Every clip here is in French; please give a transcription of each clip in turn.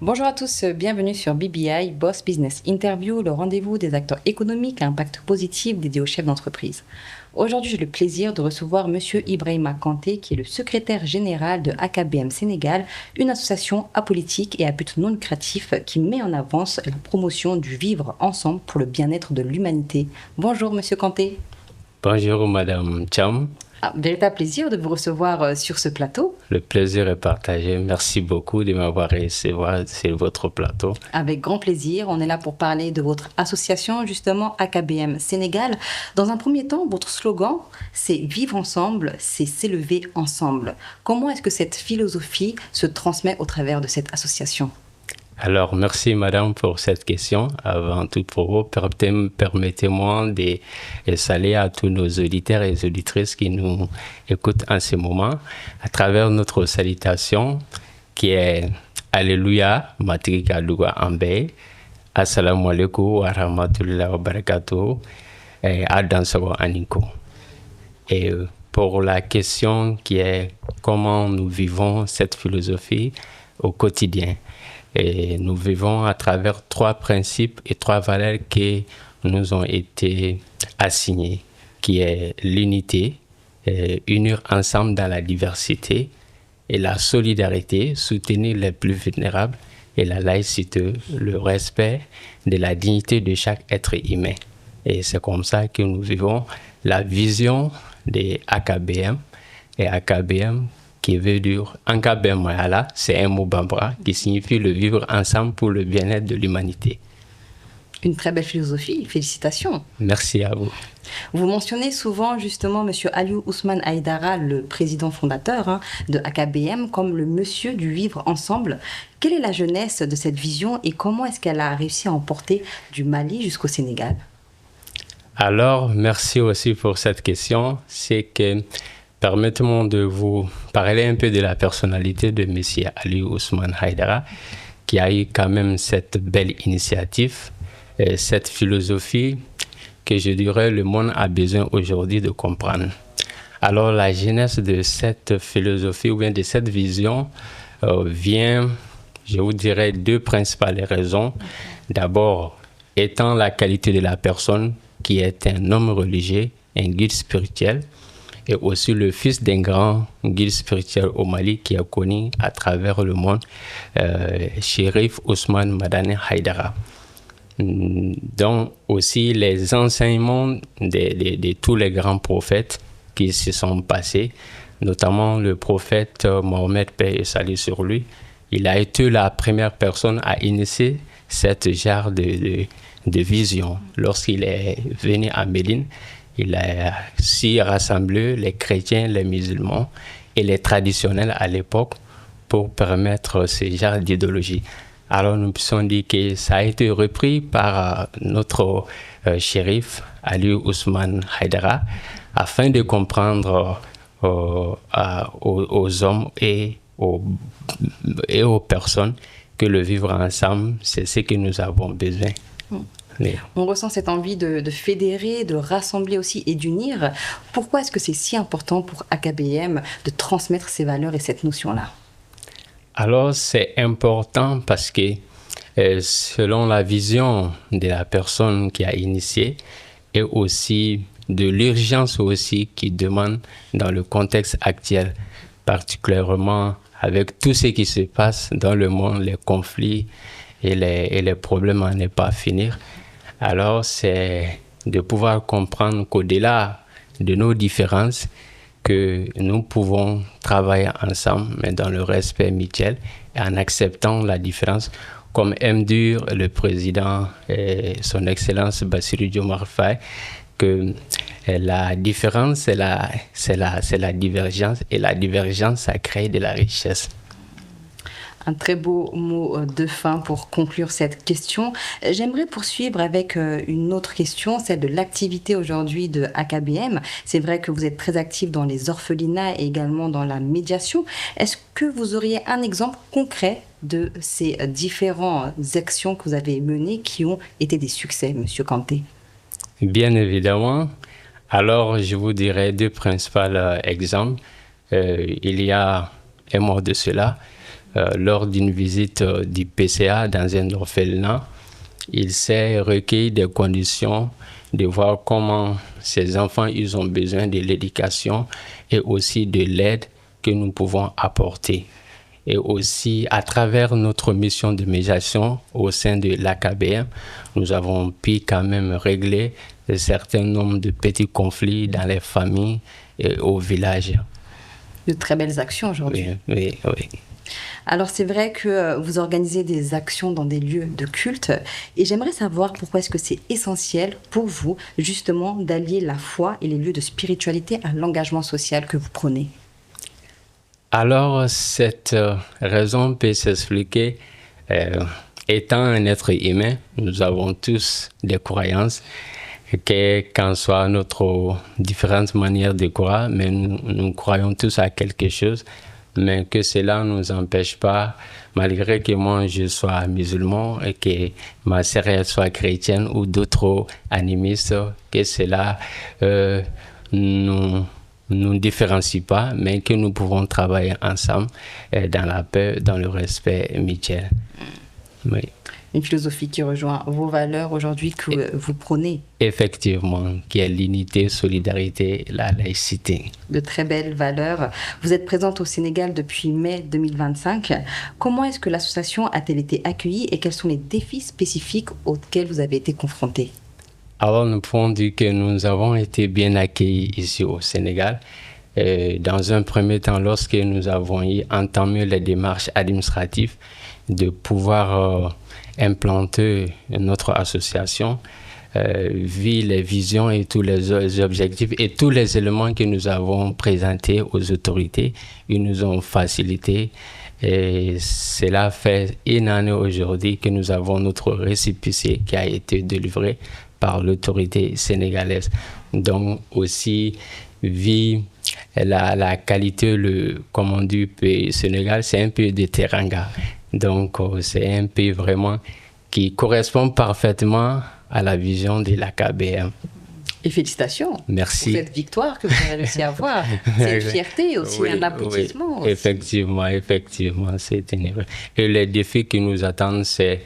Bonjour à tous, bienvenue sur BBI, Boss Business Interview, le rendez-vous des acteurs économiques à impact positif dédié aux chefs d'entreprise. Aujourd'hui, j'ai le plaisir de recevoir Monsieur Ibrahima Kanté, qui est le secrétaire général de AKBM Sénégal, une association apolitique et à but non lucratif qui met en avant la promotion du vivre ensemble pour le bien-être de l'humanité. Bonjour Monsieur Kanté. Bonjour Madame Cham. Véritable plaisir de vous recevoir sur ce plateau. Le plaisir est partagé. Merci beaucoup de m'avoir reçu sur votre plateau. Avec grand plaisir. On est là pour parler de votre association, justement, AKBM Sénégal. Dans un premier temps, votre slogan, c'est « Vivre ensemble, c'est s'élever ensemble ». Comment est-ce que cette philosophie se transmet au travers de cette association ? Alors, merci Madame pour cette question. Avant tout propos, permettez-moi de saluer à tous nos auditeurs et auditrices qui nous écoutent en ce moment à travers notre salutation qui est Alléluia, Matrika Luga Ambe, Assalamu alaikum wa rahmatullahi wa barakatuh, et Adansago Aniko. Et pour la question qui est comment nous vivons cette philosophie au quotidien. Et nous vivons à travers 3 principes et 3 valeurs qui nous ont été assignés, qui est l'unité, unir ensemble dans la diversité, et la solidarité, soutenir les plus vulnérables, et la laïcité, le respect de la dignité de chaque être humain. Et c'est comme ça que nous vivons la vision des AKBM et AKBM qui veut dire AKBM Mayala, c'est un mot bambara qui signifie le vivre ensemble pour le bien-être de l'humanité. Une très belle philosophie, félicitations. Merci à vous. Vous mentionnez souvent justement M. Aliou Ousmane Haïdara, le président fondateur de AKBM, comme le monsieur du vivre ensemble. Quelle est la jeunesse de cette vision et comment est-ce qu'elle a réussi à emporter du Mali jusqu'au Sénégal ? Alors, merci aussi pour cette question. C'est que permettez-moi de vous parler un peu de la personnalité de M. Aliou Ousmane Haïdara, qui a eu quand même cette belle initiative, cette philosophie que je dirais le monde a besoin aujourd'hui de comprendre. Alors la genèse de cette philosophie ou bien de cette vision vient, je vous dirais, 2 principales raisons. D'abord, étant la qualité de la personne qui est un homme religieux, un guide spirituel, et aussi le fils d'un grand guide spirituel au Mali qui est connu à travers le monde, Chérif Ousmane Madani Haïdara. Donc aussi les enseignements de tous les grands prophètes qui se sont passés, notamment le prophète Mohammed, paix et salut sur lui. Il a été la première personne à initier cette genre de vision. Lorsqu'il est venu à Médine, il a si rassemblé les chrétiens, les musulmans et les traditionnels à l'époque pour permettre ce genre d'idéologie. Alors nous pouvons dire que ça a été repris par notre shérif Aliou Ousmane Haïdara afin de comprendre aux hommes et aux personnes que le vivre ensemble, c'est ce que nous avons besoin. On ressent cette envie de fédérer, de rassembler aussi et d'unir. Pourquoi est-ce que c'est si important pour AKBM de transmettre ces valeurs et cette notion-là ? Alors c'est important parce que selon la vision de la personne qui a initié et aussi de l'urgence aussi qui demande dans le contexte actuel, particulièrement avec tout ce qui se passe dans le monde, les conflits et les problèmes à ne pas finir. Alors, c'est de pouvoir comprendre qu'au-delà de nos différences, que nous pouvons travailler ensemble, mais dans le respect mutuel et en acceptant la différence, comme aime dire le président et son Excellence Bassirou Diomaye Faye, que la différence, c'est la divergence, et la divergence, ça crée de la richesse. Un très beau mot de fin pour conclure cette question. J'aimerais poursuivre avec une autre question, celle de l'activité aujourd'hui de AKBM. C'est vrai que vous êtes très actif dans les orphelinats et également dans la médiation. Est-ce que vous auriez un exemple concret de ces différentes actions que vous avez menées qui ont été des succès, Monsieur Kanté? Bien évidemment. Alors, je vous dirai 2 principaux exemples. Il y a un mois de cela, lors d'une visite du PCA dans un orphelinat, il s'est recueilli des conditions de voir comment ces enfants ils ont besoin de l'éducation et aussi de l'aide que nous pouvons apporter. Et aussi, à travers notre mission de médiation au sein de l'AKBM, nous avons pu quand même régler un certain nombre de petits conflits dans les familles et au village. De très belles actions aujourd'hui. Oui, oui, oui. Alors c'est vrai que vous organisez des actions dans des lieux de culte et j'aimerais savoir pourquoi est-ce que c'est essentiel pour vous justement d'allier la foi et les lieux de spiritualité à l'engagement social que vous prenez. Alors cette raison peut s'expliquer étant un être humain, nous avons tous des croyances, qu'en soit notre différentes manières de croire, mais nous croyons tous à quelque chose. Mais que cela ne nous empêche pas, malgré que moi je sois musulman et que ma sœur soit chrétienne ou d'autres animistes, que cela nous différencie pas, mais que nous pouvons travailler ensemble dans la paix, dans le respect mutuel. Oui. Une philosophie qui rejoint vos valeurs aujourd'hui que vous prônez. Effectivement, qui est l'unité, solidarité, la laïcité. De très belles valeurs. Vous êtes présente au Sénégal depuis mai 2025. Comment est-ce que l'association a-t-elle été accueillie et quels sont les défis spécifiques auxquels vous avez été confrontés? Alors, nous pouvons dire que nous avons été bien accueillis ici au Sénégal. Dans un premier temps, lorsque nous avons entamé les démarches administratives de pouvoir implanter notre association, vu les visions et tous les objectifs et tous les éléments que nous avons présentés aux autorités, ils nous ont facilité. Et cela fait une année aujourd'hui que nous avons notre récépissé qui a été délivré par l'autorité sénégalaise. Donc aussi, vu la qualité, comme on dit, pays Sénégal, c'est un pays de teranga. Donc c'est un pays vraiment qui correspond parfaitement à la vision de l'AKBM. Et félicitations. Merci. Pour cette victoire que vous avez réussi à avoir. C'est une fierté aussi, un aboutissement. Oui. Effectivement, c'est une... Et les défis qui nous attendent, c'est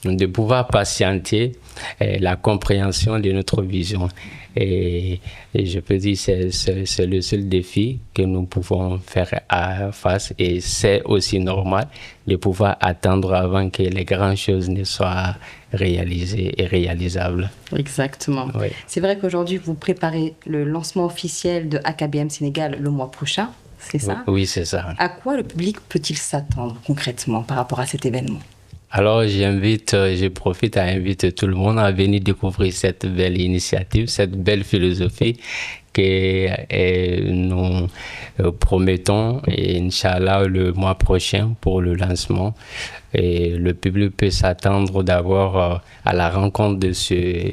de pouvoir patienter la compréhension de notre vision. Et je peux dire que c'est le seul défi que nous pouvons faire face. Et c'est aussi normal de pouvoir attendre avant que les grandes choses ne soient réalisées et réalisables. Exactement. Oui. C'est vrai qu'aujourd'hui, vous préparez le lancement officiel de AKBM Sénégal le mois prochain. C'est ça? Oui, c'est ça. À quoi le public peut-il s'attendre concrètement par rapport à cet événement? Alors, je profite à inviter tout le monde à venir découvrir cette belle initiative, cette belle philosophie que nous promettons, et Inch'Allah, le mois prochain pour le lancement. Et le public peut s'attendre d'abord à la rencontre de ce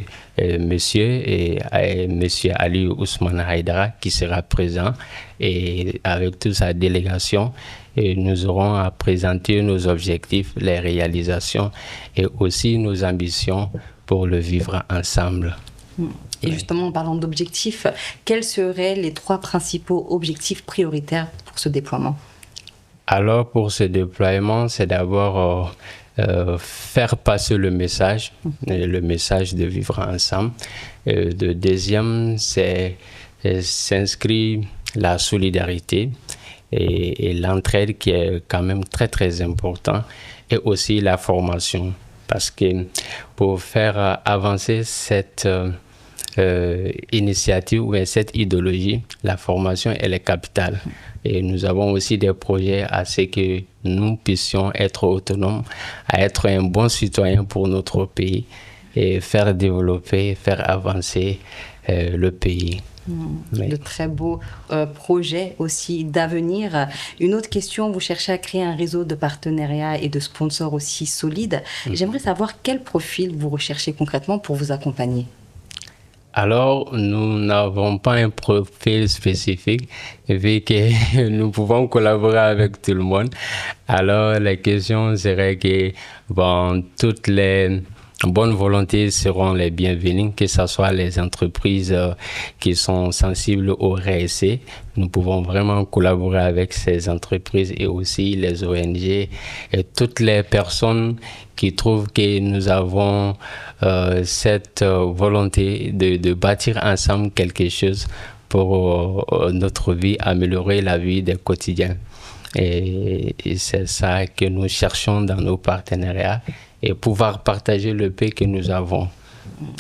monsieur et monsieur Ali Ousmane Haïdara qui sera présent et avec toute sa délégation. Et nous aurons à présenter nos objectifs, les réalisations et aussi nos ambitions pour le vivre ensemble. Et justement, en parlant d'objectifs, quels seraient les 3 principaux objectifs prioritaires pour ce déploiement? Alors, pour ce déploiement, c'est d'abord faire passer le message de vivre ensemble. Le deuxième, c'est s'inscrire la solidarité et l'entraide qui est quand même très, très important. Et aussi la formation. Parce que pour faire avancer cette initiative ou cette idéologie, la formation, elle est capitale. Et nous avons aussi des projets à ce que nous puissions être autonomes, à être un bon citoyen pour notre pays et faire développer, faire avancer le pays. De très beaux projets aussi d'avenir. Une autre question, vous cherchez à créer un réseau de partenariats et de sponsors aussi solide. J'aimerais savoir quel profil vous recherchez concrètement pour vous accompagner. Alors, nous n'avons pas un profil spécifique, vu que nous pouvons collaborer avec tout le monde. Alors, la question serait que, toutes les bonne volonté seront les bienvenus, que ce soit les entreprises qui sont sensibles au RSE. Nous pouvons vraiment collaborer avec ces entreprises et aussi les ONG et toutes les personnes qui trouvent que nous avons cette volonté de bâtir ensemble quelque chose pour notre vie, améliorer la vie des quotidiens. Et c'est ça que nous cherchons dans nos partenariats et pouvoir partager le peu que nous avons.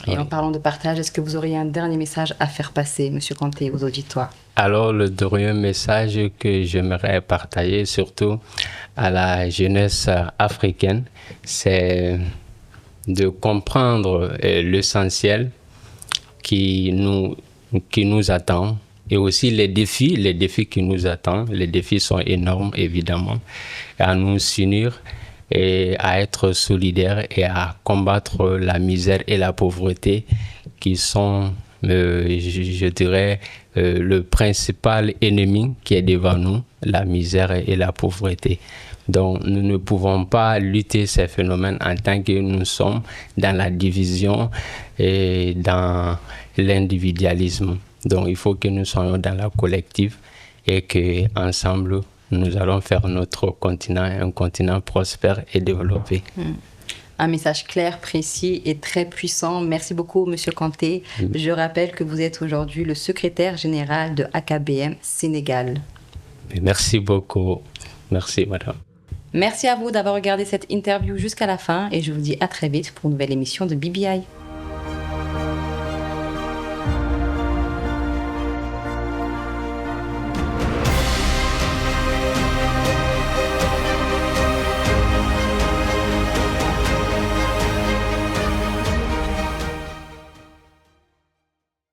Et en parlant de partage, est-ce que vous auriez un dernier message à faire passer, Monsieur Kanté, aux auditoires? Alors, le dernier message que j'aimerais partager, surtout à la jeunesse africaine, c'est de comprendre l'essentiel qui nous attend et aussi les défis qui nous attendent. Les défis sont énormes, évidemment, à nous unir et à être solidaires et à combattre la misère et la pauvreté qui sont, je dirais, le principal ennemi qui est devant nous, la misère et la pauvreté. Donc, nous ne pouvons pas lutter ces phénomènes en tant que nous sommes dans la division et dans l'individualisme. Donc, il faut que nous soyons dans la collective et qu'ensemble, nous allons faire notre continent un continent prospère et développé. Un message clair, précis et très puissant. Merci beaucoup, Monsieur Kanté. Je rappelle que vous êtes aujourd'hui le secrétaire général de AKBM Sénégal. Merci beaucoup. Merci, madame. Merci à vous d'avoir regardé cette interview jusqu'à la fin et je vous dis à très vite pour une nouvelle émission de BBI.